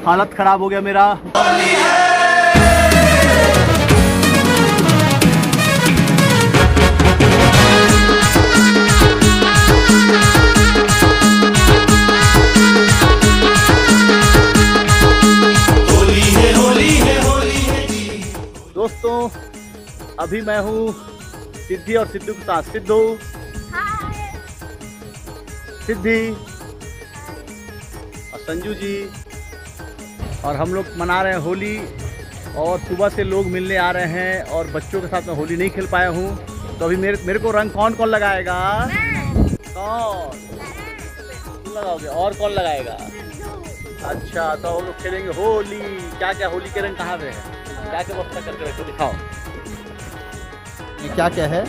हालत खराब हो गया मेरा। दोस्तों अभी मैं हूँ सिद्धि और सिद्धू के साथ। सिद्धू, सिद्धि और संजू जी, और हम लोग मना रहे हैं होली। और सुबह से लोग मिलने आ रहे हैं और बच्चों के साथ मैं होली नहीं खेल पाया हूँ, तो अभी मेरे को रंग कौन कौन लगाएगा? कौन तुम लगाओगे और कौन लगाएगा? अच्छा, तो हम लोग खेलेंगे होली। क्या क्या होली के रंग कहाँ पे है? क्या क्या व्यवस्था करके रखो, दिखाओ। ये क्या क्या है?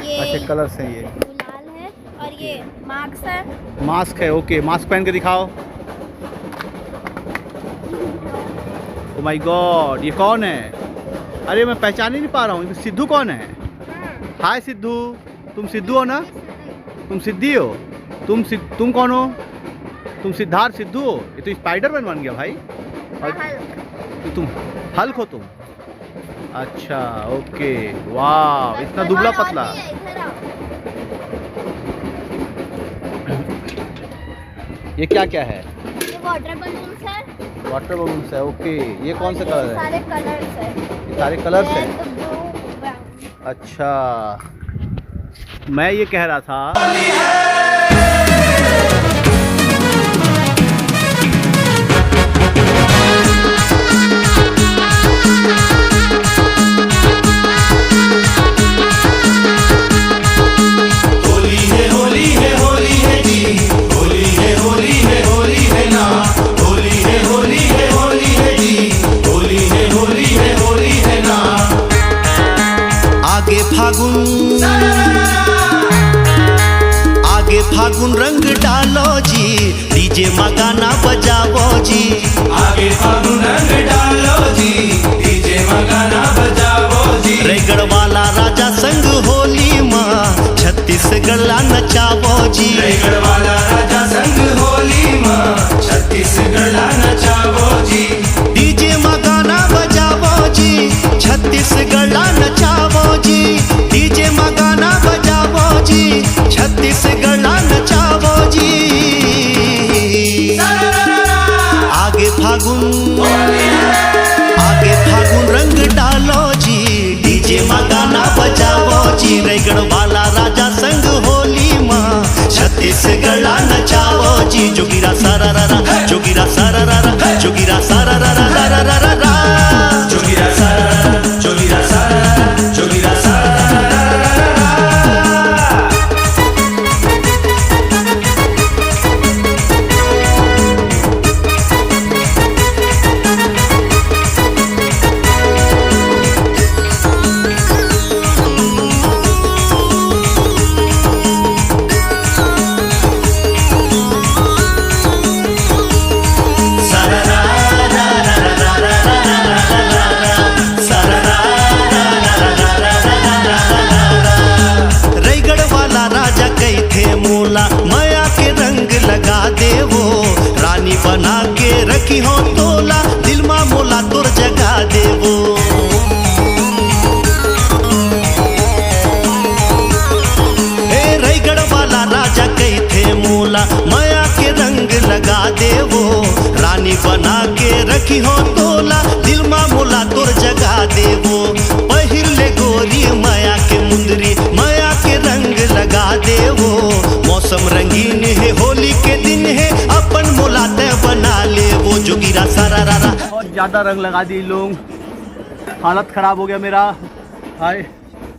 ये अच्छे कलर्स हैं। ये गुलाल है और ये मास्क है। मास्क है, ओके। मास्क पहन के दिखाओ। ओ माय गॉड, ये कौन है? अरे मैं पहचान ही नहीं पा रहा हूँ। सिद्धू कौन है? हाय सिद्धू, तुम सिद्धू हो ना? तुम सिद्धि हो? तुम कौन हो? तुम सिद्धार्थ सिद्धू हो? ये तो स्पाइडरमैन बन गया भाई। और तुम हल्क हो तुम? अच्छा ओके, वाह, इतना दुबला पतला। ये क्या क्या है? ये वाटर बलून्स है। वाटर बलून्स है, ओके। ये कौन सा कलर है? सारे कलर्स है। ये सारे कलर्स हैं। अच्छा, मैं ये कह रहा था आगे फागुन रंग डालो जी, डीजे मगाना बजाओ जी। आगे फागुन रंग डालो जी, डीजे मगाना बजाओ जी। रेगड़ वाला राजा संग होली माँ, छत्तीसगढ़ नचाओ जी। रेगड़ वाला राजा संग होली माँ, छत्तीसगढ़ नचाओ जी। डीजे मगाना बजाओ जी, छत्तीसगढ़ नचाओ जी। डीजे मगाना बजाओ जी, छत्तीसगढ़ नचाओ जी। आगे फागुन रंग डालो जी, डीजे मगाना बजाओ जी। रेगड़ वाला राजा संग होली माँ, छत्तीसगढ़ नचाओ जी। जोगिरा सारा रारा, जोगिरा सारा रारा, जोगिरा सारा रारा रारा रारा रा। जोगिरा सारा, जोगिरा सारा, जोगिरा सारा। माया के रंग लगा दे वो, रानी बना के रखी हो तोला, दिल मा मोला तोर जगा दे वो। ए रायगढ़ वाला राजा कही थे मोला, माया के रंग लगा दे वो, रानी बना के रखी हो तोला, दिल मा मोला तोर जगा दे वो। पहिर ले गोरी माया के मुंदरी, माया के रंग लगा दे वो। मौसम रंगीन है, होली के दिन है, अपन मुलाते बना ले वो। जोगिरा सारा रारा, बहुत ज़्यादा रंग लगा दिए लोग, हालत ख़राब हो गया मेरा। हाय